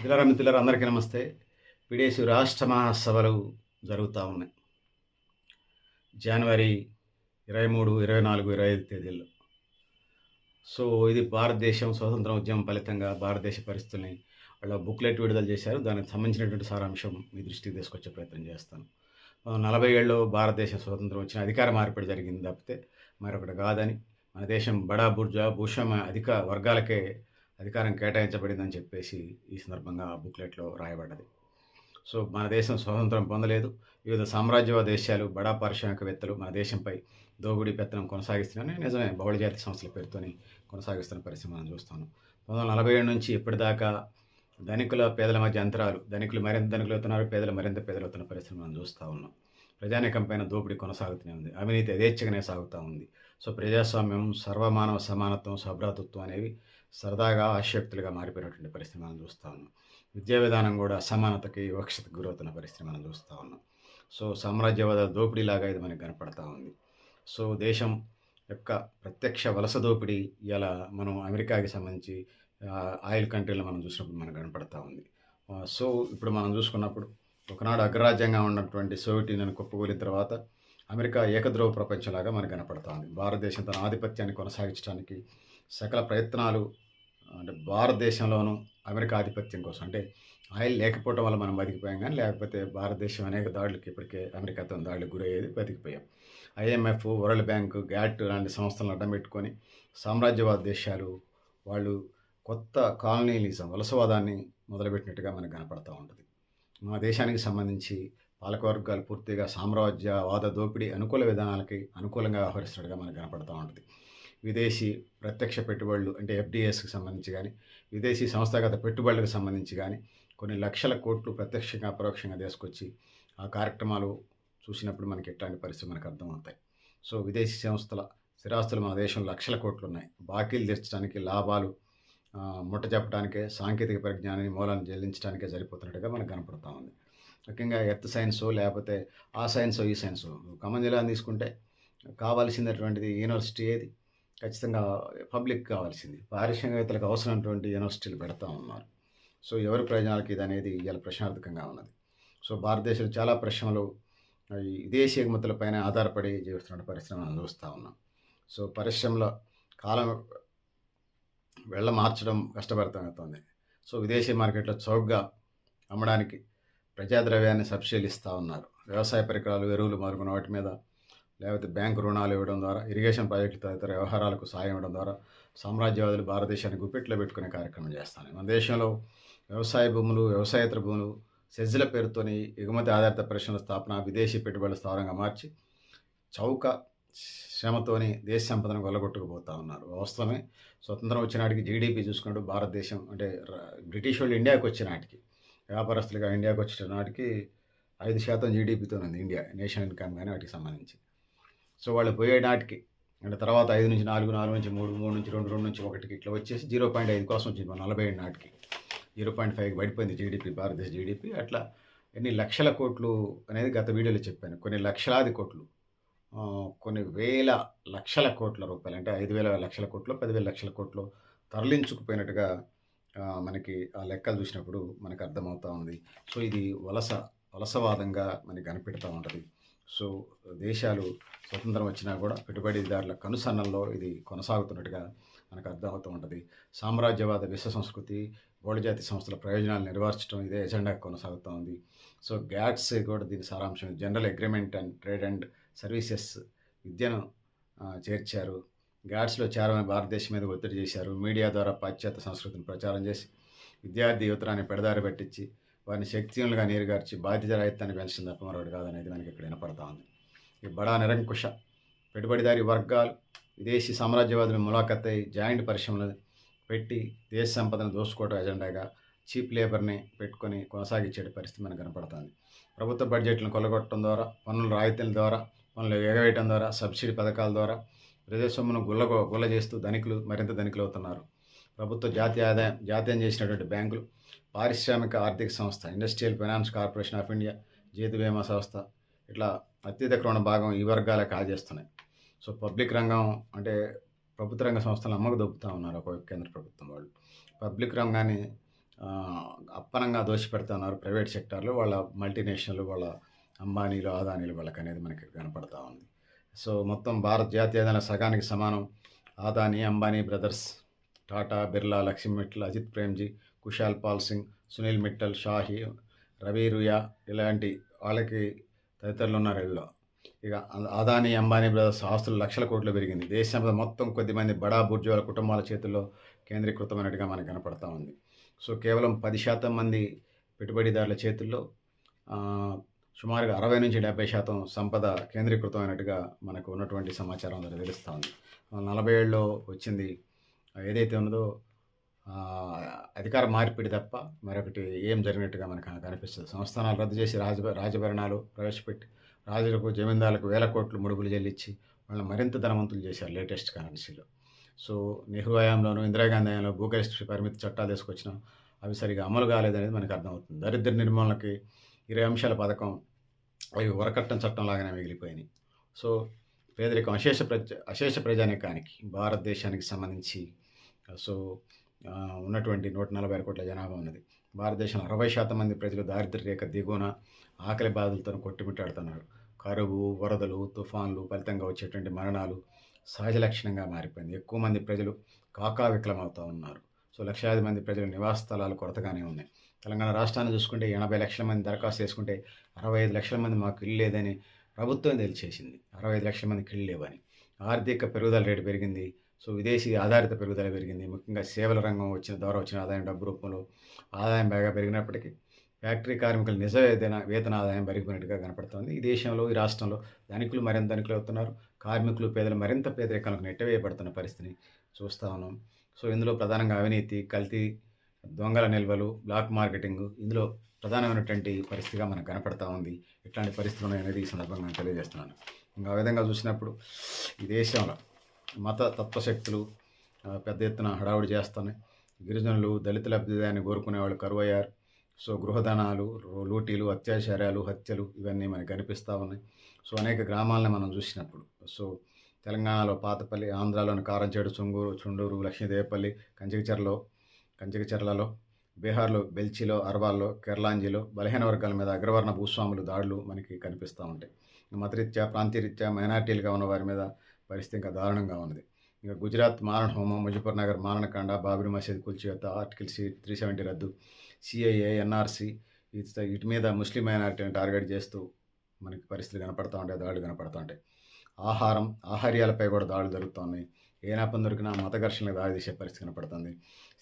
మిత్రులారా అందరికీ నమస్తే. విదేశీ రాష్ట్ర మహాసభలు జరుగుతూ ఉన్నాయి. జనవరి 23, 24, 25 తేదీల్లో. సో, ఇది భారతదేశం స్వతంత్ర ఉద్యమం ఫలితంగా భారతదేశ పరిస్థితుల్ని వాళ్ళ బుక్లెట్ విడుదల చేశారు. దానికి సంబంధించినటువంటి సారాంశం మీ దృష్టికి తీసుకొచ్చే ప్రయత్నం చేస్తాను. 40 ఏళ్ళలో భారతదేశ స్వతంత్రం వచ్చిన అధికార మార్పిడి జరిగింది తప్పితే మరొకటి కాదని, మన దేశం బడా బుర్జా భూషమ అధిక వర్గాలకే అధికారం కేటాయించబడిందని చెప్పేసి ఈ సందర్భంగా ఆ బుక్లెట్‌లో రాయబడ్డది. సో, మన దేశం స్వాతంత్రం పొందలేదు. వివిధ సామ్రాజ్యవాద దేశాలు, బడా పారిశ్రామికవేత్తలు మన దేశంపై దోపిడీ పెత్తనం కొనసాగిస్తున్నారని నిజమే. బహుళజాతి సంస్థల పేరుతోని కొనసాగిస్తున్న పరిస్థితి మనం చూస్తున్నాం. 1947 నుంచి ఇప్పటిదాకా ధనికుల, పేదల మధ్య అంతరాలు, ధనికులు మరింత ధనికులవుతున్నారు, పేదలు మరింత పేదలవుతున్న పరిస్థితి మనం చూస్తూ ఉన్నాం. ప్రజానీకం పైన దోపిడీ కొనసాగుతూనే ఉంది. అవినీతి యథేచ్ఛగానే సాగుతూ ఉంది. సో, ప్రజాస్వామ్యం, సర్వమానవ సమానత్వం, సభ్రాతృత్వం అనేవి సరదాగా ఆశయోక్తులుగా మారిపోయినటువంటి పరిస్థితి మనం చూస్తూ ఉన్నాం. విద్యా విధానం కూడా అసమానతకి, వివక్షతకు గురవుతున్న పరిస్థితి మనం చూస్తూ ఉన్నాం. సో, సామ్రాజ్యవాద దోపిడీలాగా ఇది మనకు కనపడతా ఉంది. సో, దేశం యొక్క ప్రత్యక్ష వలస దోపిడీ ఇలా మనం అమెరికాకి సంబంధించి ఆయిల్ కంట్రీలో మనం చూసినప్పుడు మనకు కనపడతా ఉంది. సో, ఇప్పుడు మనం చూసుకున్నప్పుడు ఒకనాడు అగ్రరాజ్యంగా ఉన్నటువంటి సోవియట్ యూనియన్ కుప్పకూలిన తర్వాత అమెరికా ఏకధ్రువ ప్రపంచంలాగా మనకు కనపడతా ఉంది. భారతదేశం తన ఆధిపత్యాన్ని కొనసాగించడానికి సకల ప్రయత్నాలు, అంటే భారతదేశంలోనూ అమెరికా ఆధిపత్యం కోసం, అంటే ఆయిల్ లేకపోవడం వల్ల మనం బతికిపోయాం, కానీ లేకపోతే భారతదేశం అనేక దాడులకి ఇప్పటికే అమెరికాతో దాడులకు గురయ్యేది, బతికిపోయాం. IMF, వరల్డ్ బ్యాంక్, గ్యాట్ లాంటి సంస్థలను అడ్డం పెట్టుకొని సామ్రాజ్యవాద దేశాలు వాళ్ళు కొత్త కాలనీలిజం, వలసవాదాన్ని మొదలుపెట్టినట్టుగా మనకు కనపడతా ఉంటుంది. మన దేశానికి సంబంధించి పాలకవర్గాలు పూర్తిగా సామ్రాజ్యవాద దోపిడీ అనుకూల విధానాలకి అనుకూలంగా వ్యవహరిస్తున్నట్టుగా మనకు కనపడతా ఉంటుంది. విదేశీ ప్రత్యక్ష పెట్టుబడులు, అంటే FDISకి సంబంధించి కానీ, విదేశీ సంస్థాగత పెట్టుబడులకు సంబంధించి కానీ కొన్ని లక్షల కోట్లు ప్రత్యక్షంగా అపరోక్షంగా తీసుకొచ్చి ఆ కార్యక్రమాలు చూసినప్పుడు మనకి ఎట్లాంటి పరిస్థితి మనకు అర్థమవుతాయి. సో, విదేశీ సంస్థల స్థిరాస్తులు మన దేశంలో లక్షల కోట్లు ఉన్నాయి. బాకీలు తీర్చడానికి, లాభాలు ముట్ట చెప్పడానికే, సాంకేతిక పరిజ్ఞానాన్ని మూలాన్ని చెల్లించడానికే సరిపోతున్నట్టుగా మనకు కనపడతా ఉంది. ముఖ్యంగా ఎర్త్ సైన్సో లేకపోతే ఆ సైన్సో ఈ సైన్సో, ఖమ్మం జిల్లాని తీసుకుంటే కావాల్సినటువంటిది యూనివర్సిటీ ఏది? ఖచ్చితంగా పబ్లిక్ కావాల్సింది. పారిశ్రామికవేత్తలకు అవసరమైనటువంటి యూనివర్సిటీలు పెడతా ఉన్నారు. సో, ఎవరి ప్రయోజనాలకి ఇది అనేది ఇవాళ ప్రశ్నార్థకంగా ఉన్నది. సో, భారతదేశంలో చాలా పరిశ్రమలు ఈ విదేశీ ఎగుమతులపైన ఆధారపడి జీవిస్తున్న పరిశ్రమ మనం చూస్తూ ఉన్నాం. సో, పరిశ్రమల కాలం వెళ్ళ మార్చడం కష్టపడుతుంది. సో, విదేశీ మార్కెట్లో చౌకగా అమ్మడానికి ప్రజాద్రవ్యాన్ని సబ్సిడీలు ఇస్తూ ఉన్నారు. వ్యవసాయ పరికరాలు, ఎరువులు మొదలుగున్న వాటి మీద, లేకపోతే బ్యాంకు రుణాలు ఇవ్వడం ద్వారా, ఇరిగేషన్ ప్రాజెక్టు తదితర వ్యవహారాలకు సాయం ఇవ్వడం ద్వారా సామ్రాజ్యవాదులు భారతదేశాన్ని గుప్పెట్లో పెట్టుకునే కార్యక్రమం చేస్తాను. మన దేశంలో వ్యవసాయ భూములు, వ్యవసాయేతర భూములు, సెజ్ల పేరుతోని ఎగుమతి ఆధారిత పరిశ్రమల స్థాపన, విదేశీ పెట్టుబడుల స్థావరంగా మార్చి చౌక శ్రమతోని దేశ సంపదను కొల్లగొట్టుకుపోతూ ఉన్నారు. వాస్తవమే. స్వతంత్రం వచ్చిన నాటికి జీడిపి చూసుకున్నట్టు భారతదేశం, అంటే బ్రిటిష్ వాళ్ళు ఇండియాకి వచ్చిన నాటికి, వ్యాపారస్తులుగా ఇండియాకి వచ్చిన నాటికి 5% జీడిపితో ఉంది ఇండియా, నేషనల్ ఇన్కమ్ కానీ వాటికి సంబంధించి. సో, వాళ్ళు పోయే నాటికి, అంటే తర్వాత 5 నుంచి 4, 4 నుంచి 3, 3 నుంచి 2, 2 నుంచి 1కి ఇట్లా వచ్చేసి 0.5 కోసం వచ్చింది. 47 నాటికి 0.5కి పడిపోయింది జీడిపి, భారతదేశ జీడిపి. అట్లా ఎన్ని లక్షల కోట్లు అనేది గత వీడియోలో చెప్పాను. కొన్ని లక్షలాది కోట్లు, కొన్ని వేల లక్షల కోట్ల రూపాయలు, అంటే 5,000 లక్షల కోట్లు, 10,000 లక్షల కోట్లు తరలించుకుపోయినట్టుగా మనకి ఆ లెక్కలు చూసినప్పుడు మనకు అర్థమవుతూ ఉంది. సో, ఇది వలసవాదంగా మనకి కనిపెడుతూ ఉంటుంది. సో, దేశాలు స్వతంత్రం వచ్చినా కూడా పెట్టుబడిదారుల కనుసన్నల్లో ఇది కొనసాగుతున్నట్టుగా మనకు అర్థమవుతూ ఉంటుంది. సామ్రాజ్యవాద విశ్వ సంస్కృతి, బహుళజాతి సంస్థల ప్రయోజనాలు నెరవేర్చడం ఇదే ఎజెండా కొనసాగుతూ ఉంది. సో, గ్యాట్స్ కూడా దీని సారాంశం. General agreement and trade and services విద్యను చేర్చారు. గ్యాట్స్లో చేరమని భారతదేశం మీద ఒత్తిడి చేశారు. మీడియా ద్వారా పాశ్చాత్య సంస్కృతిని ప్రచారం చేసి విద్యార్థి యువతరాన్ని పెడదారి పట్టించి వారిని శక్తియులుగా నీరుగార్చి బాధ్యతారాహిత్యాన్ని పెంచడం తప్ప మరొకటి కాదనేది మనకి ఇక్కడ వినపడతా ఉంది. ఈ బడా నిరంకుశ పెట్టుబడిదారి వర్గాలు విదేశీ సామ్రాజ్యవాదులు ములాఖత్తై జాయింట్ పరిశ్రమలు పెట్టి దేశ సంపదను దోసుకోవడం ఎజెండాగా చీప్ లేబర్ని పెట్టుకొని కొనసాగించే పరిస్థితి మనకు కనపడుతుంది. ప్రభుత్వ బడ్జెట్లను కొల్లగొట్టడం ద్వారా, పన్నుల రాయితీల ద్వారా, పన్నులు ఎగవేయటం ద్వారా, సబ్సిడీ పథకాల ద్వారా ప్రజాస్వామ్యను గుల్ల చేస్తూ ధనికులు మరింత ధనికులు అవుతున్నారు. ప్రభుత్వ జాతీయం చేసినటువంటి బ్యాంకులు, పారిశ్రామిక ఆర్థిక సంస్థ, Industrial Finance Corporation of India, జీవిత బీమా సంస్థ, ఇట్లా అత్యధిక రుణ భాగం ఈ వర్గాలే కాజేస్తున్నాయి. సో, పబ్లిక్ రంగం, అంటే ప్రభుత్వ రంగ సంస్థలు అమ్మకు దొబ్బుతూ ఉన్నారు ఒకవైపు కేంద్ర ప్రభుత్వం వాళ్ళు. పబ్లిక్ రంగాన్ని అప్పనంగా దోచిపెడుతున్నారు ప్రైవేట్ సెక్టార్‌లో. వాళ్ళ మల్టీనేషనల్ వాళ్ళ అంబానీలు, అదానీలు వాళ్ళకనేది మనకి కనపడతా ఉంది. సో, మొత్తం భారత్ జాతీయ ఆదాయంలో సగానికి సమానం అదానీ, అంబానీ బ్రదర్స్, టాటా, బిర్లా, లక్ష్మీ మిట్టల్, అజిత్ ప్రేమ్‌జీ, కుశాల్ పాల్ సింగ్, సునీల్ మిట్టల్, షాహి, రవి రుయా ఇలాంటి వాళ్ళకి తదితరులున్నారు ఈళ్ళలో. ఇక అదానీ, అంబానీ బ్రదర్స్ ఆస్తులు లక్షల కోట్లు పెరిగింది. దేశ సంపద మొత్తం కొద్దిమంది బడా బుర్జువాల కుటుంబాల చేతుల్లో కేంద్రీకృతమైనట్టుగా మనకు కనపడతా ఉంది. సో, కేవలం 10% మంది పెట్టుబడిదారుల చేతుల్లో సుమారుగా 60-70% సంపద కేంద్రీకృతమైనట్టుగా మనకు ఉన్నటువంటి సమాచారం ద్వారా తెలుస్తూ ఉంది. 40 ఏళ్ళలో వచ్చింది ఏదైతే ఉన్నదో అధికార మార్పిడి తప్ప మరొకటి ఏం జరిగినట్టుగా మనకు కనిపిస్తది. సంస్థానాలు రద్దు చేసి రాజభరణాలు ప్రవేశపెట్టి రాజులకు, జమీందారులకు వేల కోట్లు ముడుపులు చెల్లించి వాళ్ళని మరింత ధనవంతులు చేశారు లేటెస్ట్ కరెన్సీలో. సో, నెహ్రూ హయాంలోను, ఇందిరాగాంధీ హయాంలో భూగరిష్ట పరిమితి చట్టాలు తీసుకొచ్చినా అవి సరిగ్గా అమలు కాలేదనేది మనకు అర్థమవుతుంది. దరిద్ర నిర్మూలనకి 20 అంశాల పథకం అవి వరకట్నం చట్టం లాగానే మిగిలిపోయినాయి. సో, పేదరికం అశేష ప్రజానీకానికి భారతదేశానికి సంబంధించి సో, ఉన్నటువంటి 146 కోట్ల జనాభా ఉన్నది. భారతదేశంలో 60% మంది ప్రజలు దారిద్ర్య రేఖ దిగువన ఆకలి బాధలతో కొట్టుమిట్టాడుతున్నారు. కరువు, వరదలు, తుఫాన్లు ఫలితంగా వచ్చేటువంటి మరణాలు సహజ లక్షణంగా మారిపోయింది. ఎక్కువ మంది ప్రజలు కాకావికలమవుతూ ఉన్నారు. సో, లక్షలాది మంది ప్రజలు నివాస స్థలాలు కొరతగానే ఉన్నాయి. తెలంగాణ రాష్ట్రాన్ని చూసుకుంటే 80 లక్షల మంది దరఖాస్తు చేసుకుంటే 65 లక్షల మంది మాకు ఇల్లు లేదని ప్రభుత్వం తేల్చేసింది. 65 లక్షల మందికి ఇళ్ళు లేవని. ఆర్థిక పెరుగుదల రేటు పెరిగింది. సో, విదేశీ ఆధారిత పెరుగుదల పెరిగింది. ముఖ్యంగా సేవల రంగం ద్వారా వచ్చిన ఆదాయం డబ్బు రూపంలో ఆదాయం బాగా పెరిగినప్పటికీ ఫ్యాక్టరీ కార్మికుల నిజ వేతన ఆదాయం పెరిగిపోయినట్టుగా కనపడుతోంది. ఈ దేశంలో, ఈ రాష్ట్రంలో ధనికులు మరింత ధనికులు అవుతున్నారు. కార్మికులు, పేదలు మరింత పేదరికాలకు నెట్టివేయబడుతున్న పరిస్థితిని చూస్తూ ఉన్నాం. సో, ఇందులో ప్రధానంగా అవినీతి, కల్తీ, దొంగల నిల్వలు, బ్లాక్ మార్కెటింగ్ ఇందులో ప్రధానమైనటువంటి పరిస్థితిగా మనకు కనపడతా ఉంది. ఇట్లాంటి పరిస్థితులు ఉన్నాయనేది ఈ సందర్భంగా నేను తెలియజేస్తున్నాను. ఇంకా ఆ విధంగా చూసినప్పుడు ఈ దేశంలో మత తత్వశక్తులు పెద్ద ఎత్తున హడావుడి చేస్తున్నాయి. గిరిజనులు, దళిత లబ్ధిదాన్ని కోరుకునే వాళ్ళు కరువయ్యారు. సో, గృహదానాలు, లూటీలు, అత్యాచారాలు, హత్యలు ఇవన్నీ మనకు కనిపిస్తూ ఉన్నాయి. సో, అనేక గ్రామాలని మనం చూసినప్పుడు సో, తెలంగాణలో పాతపల్లి, ఆంధ్రాలోని కారంచేడు, చుండూరు, లక్ష్మీదేవపల్లి, కంచికచర్లలో, బీహార్లో బెల్చిలో, అర్వాల్లో, కేరళాంజీలో బలహీన వర్గాల మీద అగ్రవర్ణ భూస్వాములు దాడులు మనకి కనిపిస్తూ ఉంటాయి. మతరీత్యా, ప్రాంతీయరీత్యా మైనార్టీలుగా ఉన్న వారి మీద పరిస్థితి ఇంకా దారుణంగా ఉన్నది. ఇక గుజరాత్ మారణ హోమం, ముజఫర్ నగర్ మారణకాండ, బాబ్రీ మసీద్ కూల్చివేత, ఆర్టికల్ 370 రద్దు, సిఐఏ, ఎన్ఆర్సీ వీటి మీద ముస్లిం మైనారిటీని టార్గెట్ చేస్తూ మనకి పరిస్థితులు కనపడుతూ ఉంటాయి, దాడులు కనపడుతూ ఉంటాయి. ఆహార్యాలపై కూడా దాడులు జరుగుతున్నాయి. ఏ నేపం దొరికినా మత ఘర్షణలకు దాడి చేసే పరిస్థితి కనపడుతుంది.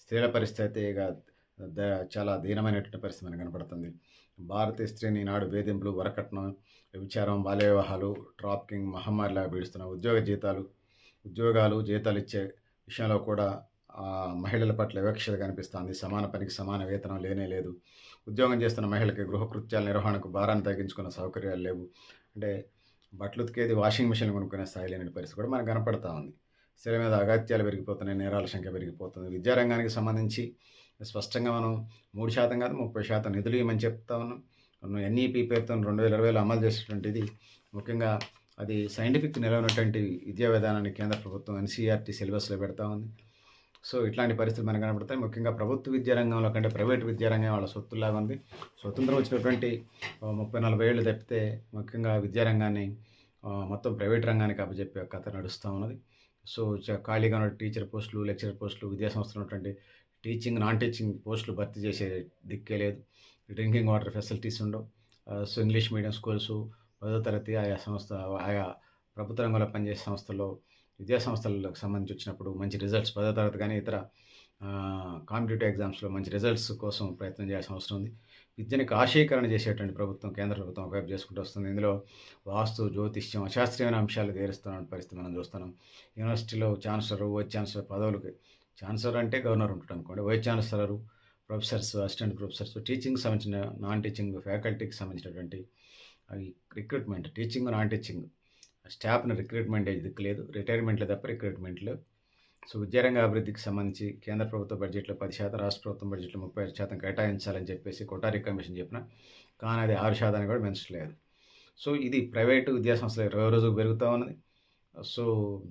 స్త్రీల పరిస్థితి అయితే ఇక చాలా దీనమైనటువంటి పరిస్థితి మనకు కనపడుతుంది. భారతీయ స్త్రీని ఈనాడు వేధింపులు, వరకట్నం, వ్యభిచారం, బాల్య వివాహాలు, ట్రాఫికింగ్ మహమ్మారిలాగా పీడిస్తున్న ఉద్యోగాలు జీతాలు ఇచ్చే విషయంలో కూడా మహిళల పట్ల వివక్షత కనిపిస్తుంది. సమాన పనికి సమాన వేతనం లేనే లేదు. ఉద్యోగం చేస్తున్న మహిళకి గృహకృత్యాల నిర్వహణకు భారాన్ని తగ్గించుకున్న సౌకర్యాలు లేవు. అంటే బట్టలు ఉతికేది వాషింగ్ మిషన్ కొనుక్కునే స్థాయి లేని పరిస్థితి కూడా మనకు కనపడతా ఉంది. స్త్రీల మీద అగత్యాలు పెరిగిపోతున్నాయి, నేరాల సంఖ్య పెరిగిపోతుంది. విద్యారంగానికి సంబంధించి స్పష్టంగా మనం 3% కాదు 30% నిధులు ఇవ్వమని చెప్తా ఉన్నాం. ఎన్ఈపీ పేరుతో 2020లో అమలు చేసేటువంటిది ముఖ్యంగా అది సైంటిఫిక్ నిలవనటువంటి విద్యా విధానాన్ని కేంద్ర ప్రభుత్వం ఎన్సీఆర్టీ సిలబస్లో పెడతా ఉంది. సో, ఇట్లాంటి పరిస్థితులు మనకు కనబడతాయి. ముఖ్యంగా ప్రభుత్వ విద్యారంగంలో కంటే ప్రైవేట్ విద్యారంగం వాళ్ళ సొత్తులాగా ఉంది. స్వతంత్రం వచ్చినటువంటి 30-40 ఏళ్ళు తప్పితే ముఖ్యంగా విద్యారంగాన్ని మొత్తం ప్రైవేట్ రంగానికి అప్పచెప్పే కథ నడుస్తూ ఉన్నది. సో, ఖాళీగా ఉన్న టీచర్ పోస్టులు, లెక్చరర్ పోస్టులు, విద్యాసంస్థలు ఉన్నటువంటి టీచింగ్, నాన్ టీచింగ్ పోస్టులు భర్తీ చేసే దిక్కే లేదు. డ్రింకింగ్ వాటర్ ఫెసిలిటీస్ ఉండవు. సో, ఇంగ్లీష్ మీడియం స్కూల్స్ 10వ తరగతి ఆయా ప్రభుత్వ రంగంలో పనిచేసే సంస్థల్లో విద్యా సంస్థలకు సంబంధించి వచ్చినప్పుడు మంచి రిజల్ట్స్ 10వ తరగతి కానీ ఇతర కాంపిటేటివ్ ఎగ్జామ్స్లో మంచి రిజల్ట్స్ కోసం ప్రయత్నం చేయాల్సిన అవసరం ఉంది. విద్యని కాశీకరణ చేసేటువంటి ప్రభుత్వం, కేంద్ర ప్రభుత్వం ఒకవైపు చేసుకుంటూ వస్తుంది. ఇందులో వాస్తు, జ్యోతిష్యం, అశాస్త్రీయమైన అంశాలు తేరుస్తున్న పరిస్థితి మనం చూస్తున్నాం. యూనివర్సిటీలో ఛాన్సలర్, వైస్ ఛాన్సలర్ పదవులకి ఛాన్సలర్ అంటే గవర్నర్ ఉంటాడు అనుకోండి, vice chancellor, professors, assistant professors, టీచింగ్కి సంబంధించిన నాన్ టీచింగ్ ఫ్యాకల్టీకి సంబంధించినటువంటి రిక్రూట్మెంట్, టీచింగ్, నాన్ టీచింగ్ స్టాఫ్ని రిక్రూట్మెంట్ దిక్కు లేదు. రిటైర్మెంట్లు తప్ప రిక్రూట్మెంట్లు. సో, విద్యారంగ అభివృద్ధికి సంబంధించి కేంద్ర ప్రభుత్వ బడ్జెట్లో 10%, రాష్ట్ర ప్రభుత్వం బడ్జెట్లో 35% కేటాయించాలని చెప్పేసి కొఠారి కమిషన్ చెప్పిన, కానీ అది 6% కూడా పెంచలేదు. సో, ఇది ప్రైవేటు విద్యాసంస్థలు రోజుకు పెరుగుతూ ఉన్నది. సో,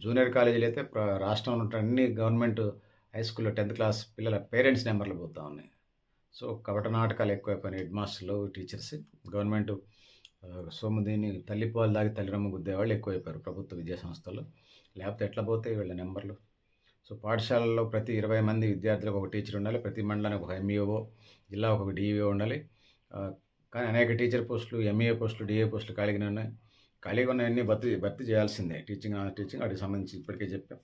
జూనియర్ కాలేజీలు అయితే రాష్ట్రంలో ఉన్న అన్ని గవర్నమెంట్ హై స్కూల్లో 10th క్లాస్ పిల్లల పేరెంట్స్ నెంబర్లు పోతూ ఉన్నాయి. సో కపట నాటకాలు ఎక్కువైపోయినాయి హెడ్ మాస్టర్లు, టీచర్స్. గవర్నమెంట్ సొమ్ము దీన్ని తల్లిపాలు దాగి తల్లిరమ్మ గుద్దేవాళ్ళు ఎక్కువైపోయారు ప్రభుత్వ విద్యా సంస్థల్లో. లేకపోతే ఎట్లా పోతాయి వీళ్ళ నెంబర్లు. సో పాఠశాలల్లో ప్రతి 20 మంది విద్యార్థులకు ఒక టీచర్ ఉండాలి. ప్రతి మండలానికి ఒక ఎంఈఓ, జిల్లాకు ఒక డిఈఓ ఉండాలి. కానీ అనేక టీచర్ పోస్టులు, ఎంఈఓ పోస్టులు, డిఏ పోస్టులు ఖాళీగానే ఉన్నాయి. ఖాళీగా ఉన్నవన్నీ భర్తీ చేయాల్సిందే. టీచింగ్, నాన్ టీచింగ్ వాటికి సంబంధించి ఇప్పటికే చెప్పాం.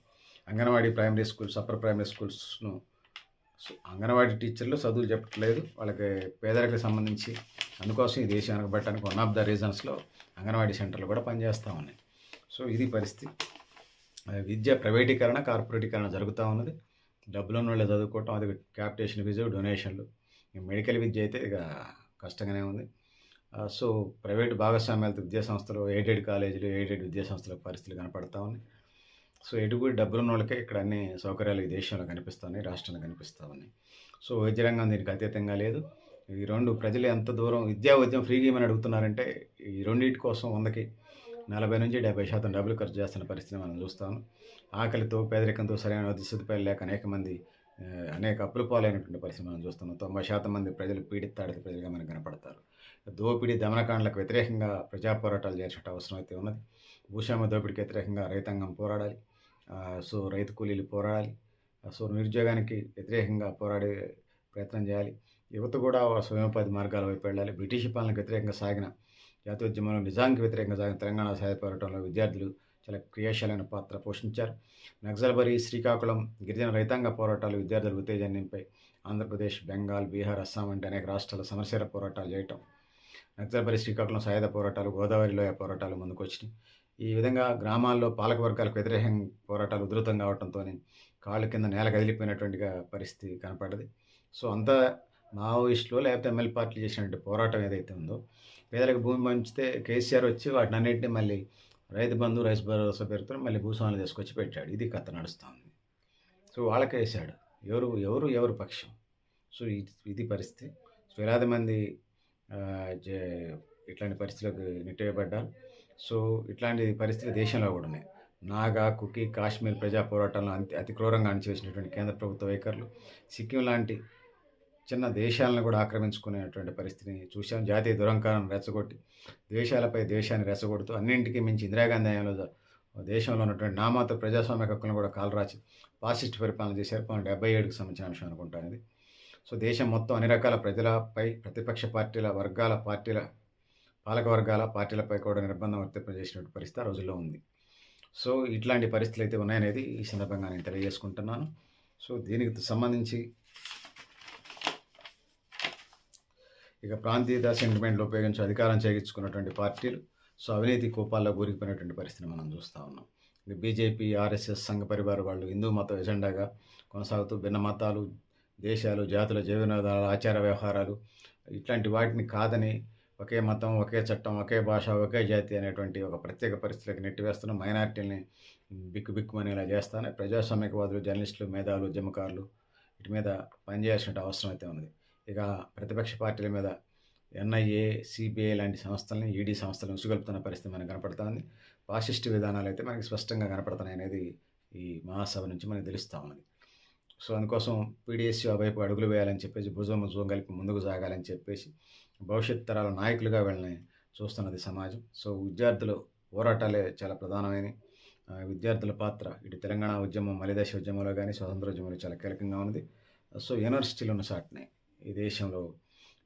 Anganwadi, primary schools, upper primary స్కూల్స్ను అంగన్వాడీ టీచర్లు చదువులు చెప్పట్లేదు. వాళ్ళకి పేదరికలకు సంబంధించి అందుకోసం ఈ దేశం వెనకబట్టడానికి వన్ ఆఫ్ ద రీజన్స్లో అంగన్వాడీ సెంటర్లు కూడా పనిచేస్తూ ఉన్నాయి. సో ఇది పరిస్థితి. విద్య ప్రైవేటీకరణ, కార్పొరేటీకరణ జరుగుతూ ఉన్నది. డబ్బులున్న వాళ్ళే చదువుకోవటం, అది క్యాపిటేషన్ ఫీజు, డొనేషన్లు. మెడికల్ విద్య అయితే ఇక కష్టంగానే ఉంది. సో ప్రైవేటు భాగస్వామ్యాలతో విద్యా సంస్థలు, ఎయిడెడ్ కాలేజీలు, ఎయిడెడ్ విద్యా సంస్థల పరిస్థితులు కనపడతా ఉన్నాయి. సో ఎటుగురి డబ్బులున్న వాళ్ళకే ఇక్కడ అన్ని సౌకర్యాలు ఈ దేశంలో కనిపిస్తూ ఉన్నాయి, రాష్ట్రంలో కనిపిస్తూ ఉన్నాయి. సో వైద్య రంగం దీనికి అతీతంగా లేదు. ఈ రెండు ప్రజలు ఎంత దూరం విద్యా ఉద్యమం ఫ్రీగా ఏమని అడుగుతున్నారంటే ఈ రెండింటి కోసం 100కి 40 నుంచి 70% డబ్బులు ఖర్చు చేస్తున్న పరిస్థితిని మనం చూస్తాము. ఆకలితో, పేదరికంతో, సరైన వైద్య సదుపాయాలు లేక అనేక మంది అనేక అప్పుల పాలైనటువంటి పరిస్థితి మనం చూస్తున్నాం. 90% మంది ప్రజలు పీడితాడిత ప్రజలుగా మనకు కనపడతారు. దోపిడీ, దమనకాండలకు వ్యతిరేకంగా ప్రజా పోరాటాలు చేయాల్సిన అవసరం అయితే ఉన్నది. భూస్వామ్య దోపిడీకి వ్యతిరేకంగా రైతాంగం పోరాడాలి. సో రైతు కూలీలు పోరాడాలి. సో నిరుద్యోగానికి వ్యతిరేకంగా పోరాడే ప్రయత్నం చేయాలి. యువత కూడా స్వయోపాధి మార్గాల వైపు వెళ్ళాలి. బ్రిటిష్ పాలనకు వ్యతిరేకంగా సాగిన జాతీయోద్యమంలో, నిజానికి వ్యతిరేకంగా సాగిన తెలంగాణ సాయుధ పోరాటంలో విద్యార్థులు చాలా క్రియాశీలమైన పాత్ర పోషించారు. నక్సల్బరీ, శ్రీకాకుళం గిరిజన రైతాంగ పోరాటాలు విద్యార్థుల ఉత్తేజాన్ని నింపాయి. ఆంధ్రప్రదేశ్, బెంగాల్, బీహార్, అస్సాం వంటి అనేక రాష్ట్రాల సమస్యల పోరాటాలు చేయటం, నక్సల్బరీ, శ్రీకాకుళం సాయుధ పోరాటాలు, గోదావరి లోయ పోరాటాలు ముందుకొచ్చినాయి. ఈ విధంగా గ్రామాల్లో పాలక వర్గాలకు వ్యతిరేకంగా పోరాటాలు ఉధృతం కావడంతో కాళ్ళు కింద నేల కదిలిపోయినటువంటిగా పరిస్థితి కనపడ్డది. సో అంతా మావోయిస్టులు లేకపోతే ఎమ్మెల్యే పార్టీలు చేసినటువంటి పోరాటం ఏదైతే ఉందో, పేదలకు భూమి పంచితే కేసీఆర్ వచ్చి వాటిని అన్నింటినీ మళ్ళీ రైతు బంధు, రైతు భరోసా పేరుతో మళ్ళీ భూస్వాములు తీసుకొచ్చి పెట్టాడు. ఇది కథ నడుస్తుంది. సో వాళ్ళకే వేసాడు. ఎవరు పక్షం. సో ఇది పరిస్థితి. వేలాది మంది ఇట్లాంటి పరిస్థితులకు నెట్టివేయబడ్డారు. సో ఇట్లాంటి పరిస్థితులు దేశంలో కూడా ఉన్నాయి. నాగా, కుకీ, కాశ్మీర్ ప్రజా పోరాటాలను అతి క్రూరంగా అణచివేసినటువంటి కేంద్ర ప్రభుత్వ వైఖరులు, సిక్కిం లాంటి చిన్న దేశాలను కూడా ఆక్రమించుకునేటువంటి పరిస్థితిని చూసాం. జాతీయ దురంకారాన్ని రెచ్చగొట్టి దేశాలపై దేశాన్ని రెచ్చగొడుతూ అన్నింటికీ మించి ఇందిరాగాంధీ హయాంలో దేశంలో ఉన్నటువంటి నామాత ప్రజాస్వామ్య హక్కులను కూడా కాలరాచి ఫాసిస్ట్ పరిపాలన చేశారు. 1977కి సంబంధించిన అంశం అనుకుంటాను ఇది. సో దేశం మొత్తం అన్ని రకాల ప్రజలపై, ప్రతిపక్ష పార్టీల, పాలక వర్గాల పార్టీలపై కూడా నిర్బంధం వర్తింపజేసినటువంటి పరిస్థితి ఆ రోజుల్లో ఉంది. సో ఇట్లాంటి పరిస్థితులు అయితే ఉన్నాయనేది ఈ సందర్భంగా నేను తెలియజేసుకుంటున్నాను. సో దీనికి సంబంధించి ఇక ప్రాంతీయత సెంటిమెంట్లు ఉపయోగించి అధికారం చేయించుకున్నటువంటి పార్టీలు సో అవినీతి కూపాల్లో కూరుకుపోయినటువంటి పరిస్థితిని మనం చూస్తూ ఉన్నాం. బీజేపీ, ఆర్ఎస్ఎస్, సంఘ పరివార వాళ్ళు హిందూ మతం ఎజెండాగా కొనసాగుతూ భిన్న మతాలు, దేశాలు, జాతుల జీవనోధారాలు, ఆచార వ్యవహారాలు ఇట్లాంటి వాటిని కాదని ఒకే మతం, ఒకే చట్టం, ఒకే భాష, ఒకే జాతి అనేటువంటి ఒక ప్రత్యేక పరిస్థితులకు నెట్టివేస్తున్న మైనారిటీలని బిక్కుమనేలా చేస్తానే ప్రజాస్వామ్యవాదులు, జర్నలిస్టులు, మేధావులు, ఉద్యమకారులు వీటి మీద పనిచేయాల్సిన అవసరం అయితే ఉంది. ఇక ప్రతిపక్ష పార్టీల మీద ఎన్ఐఏ, సిబిఐ లాంటి సంస్థలని, ఈడీ సంస్థలను ఉసుగొల్పుతున్న పరిస్థితి మనకు కనపడుతుంది. ఫాసిస్ట్ విధానాలు అయితే మనకి స్పష్టంగా కనపడుతున్నాయి అనేది ఈ మహాసభ నుంచి మనకు తెలుస్తూ ఉన్నది. సో అందుకోసం పీడిఎస్యు ఆ వైపు అడుగులు వేయాలని చెప్పేసి, భుజం కలిపి ముందుకు సాగాలని చెప్పేసి భవిష్యత్ తరాల నాయకులుగా వీళ్ళని చూస్తున్నది సమాజం. సో విద్యార్థుల పోరాటాలే చాలా ప్రధానమైన విద్యార్థుల పాత్ర ఇటు తెలంగాణ ఉద్యమం, మలిదశ ఉద్యమంలో కానీ స్వతంత్ర ఉద్యమంలో చాలా కీలకంగా ఉన్నది. సో యూనివర్సిటీలు ఉన్న చాటునే ఈ దేశంలో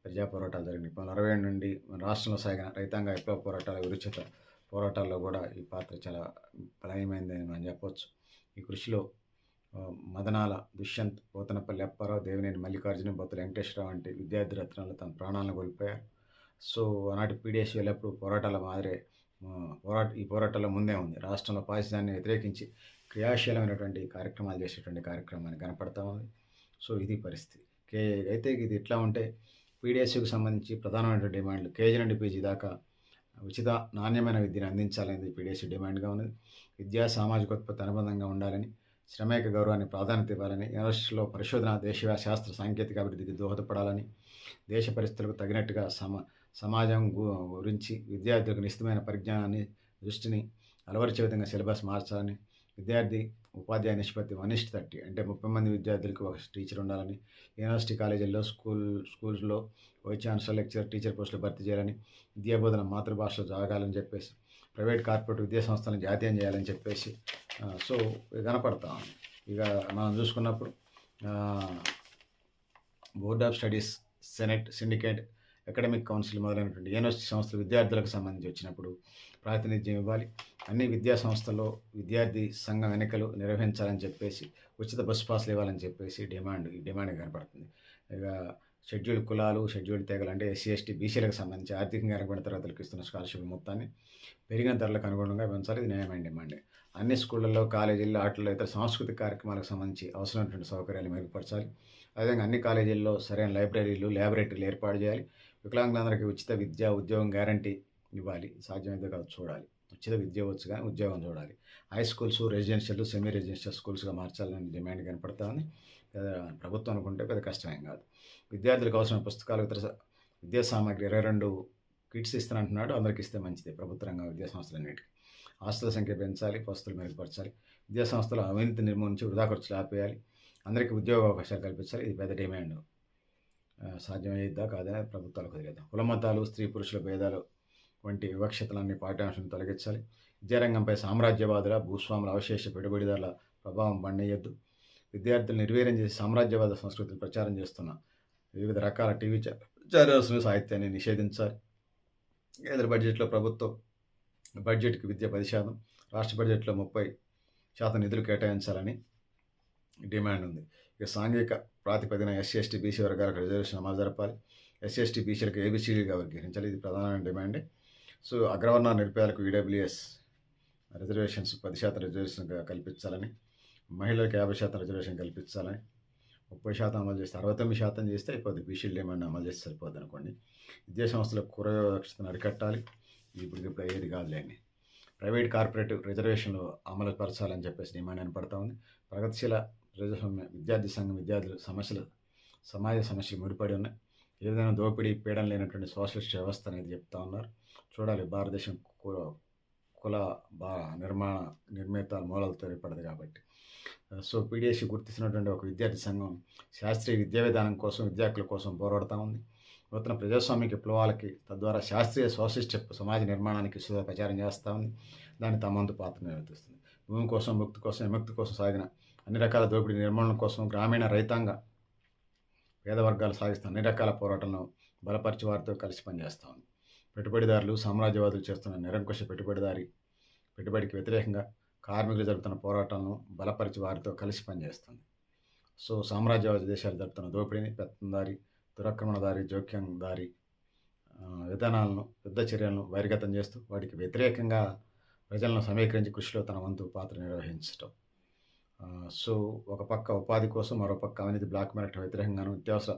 ప్రజా పోరాటాలు జరిగినాయి. 1960 నుండి మన రాష్ట్రంలో సాగిన రైతాంగ విప్లవ పోరాటాల, విరుచిత పోరాటాల్లో కూడా ఈ పాత్ర చాలా బలమైందని మనం చెప్పవచ్చు. ఈ కృషిలో మదనాల దుష్యంత్, పోతనపల్లి అప్పారావు, దేవినేని మల్లికార్జున, బొత్తుల వెంకటేశ్వరరావు వంటి విద్యార్థి రత్నాలు తమ ప్రాణాలను కోల్పోయారు. సో ఆనాటి పీడిఎస్ ఎల్లప్పుడూ పోరాటాల మాదిరే ఈ పోరాటాల ముందే ఉంది. రాష్ట్రంలో పాకిస్తాన్ని వ్యతిరేకించి క్రియాశీలమైనటువంటి కార్యక్రమాలు చేసేటువంటి కార్యక్రమాన్ని కనపడతా ఉంది. సో ఇది పరిస్థితి. అయితే ఇది ఎట్లా ఉంటే పీడిఎస్యుకు సంబంధించి ప్రధానమైనటువంటి డిమాండ్లు కేజీ నుండి పీజీ దాకా ఉచిత నాణ్యమైన విద్యను అందించాలనేది పీడిఎస్యు డిమాండ్గా ఉన్నది. విద్యా సామాజికోత్పత్తి అనుబంధంగా ఉండాలని, శ్రమైక గౌరవాన్ని ప్రాధాన్యత ఇవ్వాలని, యూనివర్సిటీలో పరిశోధన, దేశీయ శాస్త్ర సాంకేతిక అభివృద్ధికి దోహదపడాలని, దేశ పరిస్థితులకు తగినట్టుగా సమాజం గురించి విద్యార్థులకు నిశ్చితమైన పరిజ్ఞానాన్ని, దృష్టిని అలవరిచే విధంగా సిలబస్ మార్చాలని, విద్యార్థి ఉపాధ్యాయ నిష్పత్తి 1:30 అంటే 30 మంది విద్యార్థులకు ఒక టీచర్ ఉండాలని, యూనివర్సిటీ కాలేజీల్లో స్కూల్స్లో వైస్ ఛాన్సలర్, లెక్చరర్, టీచర్ పోస్టులు భర్తీ చేయాలని, విద్యాబోధన మాతృభాషలో జరగాలని చెప్పేసి, ప్రైవేట్ కార్పొరేట్ విద్యా సంస్థలను జాతీయం చేయాలని చెప్పేసి సో కనపడతా ఉంది. ఇక మనం చూసుకున్నప్పుడు board of studies, senate, syndicate, academic council మొదలైనటువంటి యూనివర్సిటీ సంస్థలు విద్యార్థులకు సంబంధించి వచ్చినప్పుడు ప్రాతినిధ్యం ఇవ్వాలి. అన్ని విద్యా సంస్థల్లో విద్యార్థి సంఘం ఎన్నికలు నిర్వహించాలని చెప్పేసి, ఉచిత బస్సు పాస్లు ఇవ్వాలని చెప్పేసి ఈ డిమాండ్ కనపడుతుంది. ఇక షెడ్యూల్డ్ కులాలు, షెడ్యూల్డ్ తెగలు అంటే ఎస్సీ, ఎస్టీ, బీసీలకు సంబంధించి ఆర్థికంగా వెనుకబడిన తరగతులకు ఇస్తున్న స్కాలర్షిప్ మొత్తాన్ని పెరిగిన ధరలకు అనుగుణంగా పెంచాలి. ఇది న్యాయమైన డిమాండ్. అన్ని స్కూళ్ళల్లో, కాలేజీల్లో, ఆటల్లో, ఇతర సాంస్కృతిక కార్యక్రమాలకు సంబంధించి అవసరమైనటువంటి సౌకర్యాలు మెరుగుపరచాలి. అదేవిధంగా అన్ని కాలేజీల్లో సరైన లైబ్రరీలు, ల్యాబొరేటరీలు ఏర్పాటు చేయాలి. వికలాంగులందరికీ ఉచిత విద్య, ఉద్యోగం గ్యారంటీ ఇవ్వాలి. సాధ్యమైతే కాదు చూడాలి. ఉచిత విద్య వచ్చు కానీ ఉద్యోగం చూడాలి. High schools residential, semi residential స్కూల్స్గా మార్చాలని డిమాండ్ కనపడతా ఉంది. ప్రభుత్వం అనుకుంటే పెద్ద కష్టమేం కాదు. విద్యార్థులకు అవసరమైన పుస్తకాలు, ఇతర విద్యా సామాగ్రి 22 కిట్స్ ఇస్తానంటున్నాడు. అందరికి ఇస్తే మంచిదే. ప్రభుత్వ రంగ విద్యా సంస్థలన్నిటికీ హాస్టల్ సంఖ్య పెంచాలి, వసతులు మెరుగుపరచాలి. విద్యా సంస్థల అవినీతి నిర్మూలించి వృధా ఖర్చులు ఆపేయాలి. అందరికీ ఉద్యోగ అవకాశాలు కల్పించాలి. ఇది పెద్ద డిమాండ్. సాధ్యమయ్యేద్దా కాదా ప్రభుత్వాలకు వదిలేద్దాం. కుల మతాలు, స్త్రీ పురుషుల భేదాలు వంటి వివక్షతలన్నీ పాఠ్యాంశాలను తొలగించాలి. విద్యారంగంపై సామ్రాజ్యవాదుల, భూస్వాముల, అవశేష పెట్టుబడిదారుల ప్రభావం బండేయద్దు. విద్యార్థులు నిర్వీర్యం చేసి సామ్రాజ్యవాద సంస్కృతిని ప్రచారం చేస్తున్న వివిధ రకాల టీవీ ఛానల్స్ను, సాహిత్యాన్ని నిషేధించాలి. కేంద్ర బడ్జెట్లో ప్రభుత్వం బడ్జెట్కి విద్య 10%, రాష్ట్ర బడ్జెట్లో 30% నిధులు కేటాయించాలని డిమాండ్ ఉంది. ఇక సాంఘిక ప్రాతిపదిన ఎస్సీ, ఎస్టీ, బీసీ వర్గాలకు రిజర్వేషన్ అమలు జరపాలి. ఎస్సీ, ఎస్టీ, బీసీలకు ఏబీసీలుగా వర్గీకరించాలి. ఇది ప్రధానమైన డిమాండే. సో అగ్రవర్ణ నిరుపేదలకు ఈడబ్ల్యూఎస్ రిజర్వేషన్స్ 10% రిజర్వేషన్ కల్పించాలని, మహిళలకు 50% రిజర్వేషన్ కల్పించాలని, 30% అమలు చేస్తే 69% చేస్తే అయిపోద్ది. బీసీలు ఏమన్నా అమలు చేస్తే సరిపోద్ది అనుకోండి. విద్యా సంస్థలకు కుల వివక్షతను అరికట్టాలి. ఇప్పుడు అయ్యేది కాదులేండి. ప్రైవేట్ కార్పొరేటివ్ రిజర్వేషన్లు అమలు పరచాలని చెప్పేసి డిమాండ్ కనపడతా ఉంది. ప్రగతిశీల ప్రజాస్వామ్య విద్యార్థి సంఘం విద్యార్థుల సమాజ సమస్యలు ముడిపడి ఉన్నాయి. ఏ విధంగా దోపిడీ, పీడన లేనటువంటి సోషలిస్ట్ వ్యవస్థ అనేది చెప్తా ఉన్నారు. చూడాలి. భారతదేశం కుల నిర్మిత మూలాలతో ఏర్పడదు కాబట్టి. సో పీడిఎస్సీ గుర్తిస్తున్నటువంటి ఒక విద్యార్థి సంఘం శాస్త్రీయ విద్యా విధానం కోసం, విద్యార్థుల కోసం పోరాడుతూ ఉంది. నూతన ప్రజాస్వామిక విప్లవాలకి, తద్వారా శాస్త్రీయ సోషలిస్ట్ సమాజ నిర్మాణానికి ప్రచారం చేస్తూ ఉంది. దాన్ని తమ వంతు పాత్ర నిర్వర్తిస్తుంది. భూమి కోసం, ముక్తి కోసం, విముక్తి కోసం సాగిన అన్ని రకాల దోపిడీ నిర్మూలన కోసం గ్రామీణ రైతాంగ పేద వర్గాలు సాగిస్తున్న అన్ని రకాల పోరాటాలను బలపరిచి వారితో కలిసి పనిచేస్తూ ఉంది. పెట్టుబడిదారులు, సామ్రాజ్యవాదులు చేస్తున్న నిరంకుశ పెట్టుబడికి వ్యతిరేకంగా కార్మికులు జరుపుతున్న పోరాటాలను బలపరిచి వారితో కలిసి పనిచేస్తుంది. సో సామ్రాజ్యవాద దేశాలు జరుపుతున్న దోపిడీని, పెత్తందారి, దురాక్రమణదారి, జోక్యందారి విధానాలను, యుద్ధ చర్యలను బహిర్గతం చేస్తూ వాటికి వ్యతిరేకంగా ప్రజలను సమీకరించి కృషిలో తన వంతు పాత్ర నిర్వహించటం. సో ఒక పక్క ఉపాధి కోసం, మరో పక్క అవినీతి, బ్లాక్ మార్కెట్ వ్యతిరేకంగాను, నిత్యావసర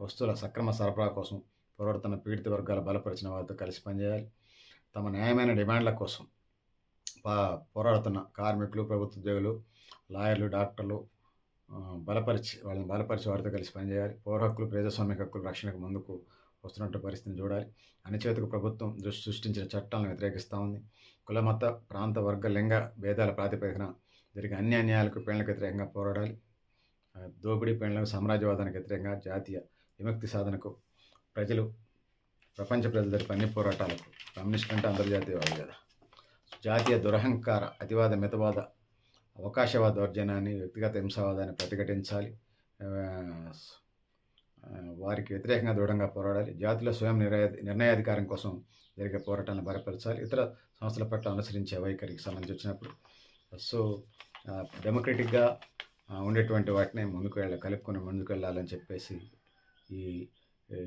వస్తువుల సక్రమ సరఫరా కోసం పోరాడుతున్న పీడిత వర్గాల బలపరిచిన వారితో కలిసి పనిచేయాలి. తమ న్యాయమైన డిమాండ్ల కోసం పోరాడుతున్న కార్మికులు, ప్రభుత్వ ఉద్యోగులు, లాయర్లు, డాక్టర్లు వాళ్ళని బలపరిచి వారితో కలిసి పనిచేయాలి. పౌర హక్కులు, ప్రజాస్వామిక హక్కుల రక్షణకు ముందుకు వస్తున్నట్టు పరిస్థితిని చూడాలి. అణచివేతకు ప్రభుత్వం సృష్టించిన చట్టాలను వ్యతిరేకిస్తూ ఉంది. కుల, మత, ప్రాంత, వర్గ, లింగ భేదాల ప్రాతిపదికన జరిగే అన్ని అన్యాయాలకు, పీడనకు వ్యతిరేకంగా పోరాడాలి. దోపిడీ, పీడనకు, సామ్రాజ్యవాదానికి వ్యతిరేకంగా జాతీయ విముక్తి సాధనకు ప్రపంచ ప్రజలు జరిపే అన్ని పోరాటాలకు, కమ్యూనిస్ట్ అంటే అంతర్జాతీయవాది కదా, జాతీయ దురహంకార, అతివాద, మితవాద, అవకాశవాద దౌర్జన్యాన్ని, వ్యక్తిగత హింసావాదాన్ని ప్రతిఘటించాలి. వారికి వ్యతిరేకంగా దృఢంగా పోరాడాలి. జాతిలో స్వయం నిర్ణయాధికారం కోసం జరిగే పోరాటాలను బలపరచాలి. ఇతర సంస్థల పట్ల అనుసరించే వైఖరికి సంబంధించి వచ్చినప్పుడు సో డెమోక్రటిక్గా ఉండేటువంటి వాటిని కలుపుకొని ముందుకు వెళ్ళాలని చెప్పేసి ఈ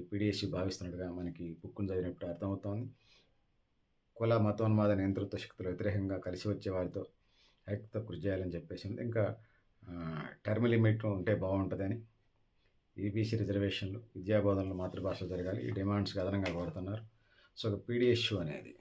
పీడిఎస్సీ భావిస్తున్నట్టుగా మనకి బుక్కును చదివినప్పుడు అర్థమవుతోంది. కుల, మతోన్మాద నియంతృత్వ శక్తులు వ్యతిరేకంగా కలిసి వచ్చే వారితో ఐక్యత కృషి చేయాలని చెప్పేసి ఇంకా టర్మ్ లిమిట్ ఉంటే బాగుంటుందని, ఈబీసీ రిజర్వేషన్లు, విద్యాబోధనలు మాతృభాషలో జరగాలి. ఈ డిమాండ్స్కి అదనంగా కోరుతున్నారు. సో పీడిఎస్యూ అనేది